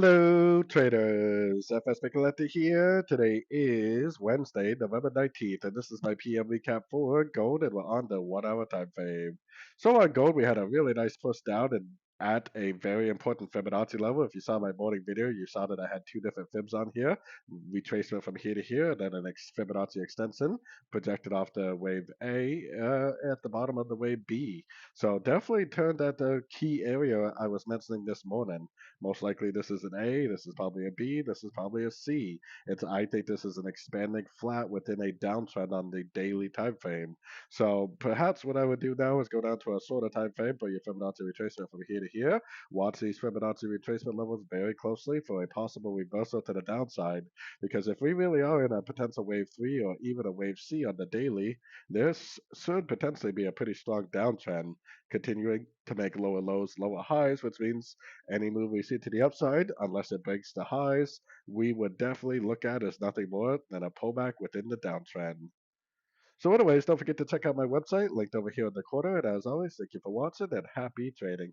Hello, traders. FX Pip Collector here. Today is Wednesday, November 19th, and this is my PM recap for gold, and we're on the 1 hour time frame. So on gold, we had a really nice push down and at a very important Fibonacci level. If you saw my morning video, you saw that I had two different fibs on here. Retracement from here to here, and then an Fibonacci extension projected off the wave A at the bottom of the wave B. So definitely turned at the key area I was mentioning this morning. Most likely this is an A, this is probably a B, this is probably a C. I think this is an expanding flat within a downtrend on the daily time frame. So perhaps what I would do now is go down to a shorter time frame, put your Fibonacci retracement from here to here, watch these Fibonacci retracement levels very closely for a possible reversal to the downside. Because if we really are in a potential wave 3 or even a wave C on the daily, this should potentially be a pretty strong downtrend, continuing to make lower lows, lower highs, which means any move we see to the upside, unless it breaks the highs, we would definitely look at as nothing more than a pullback within the downtrend. So anyways, don't forget to check out my website, linked over here in the corner. And as always, thank you for watching and happy trading.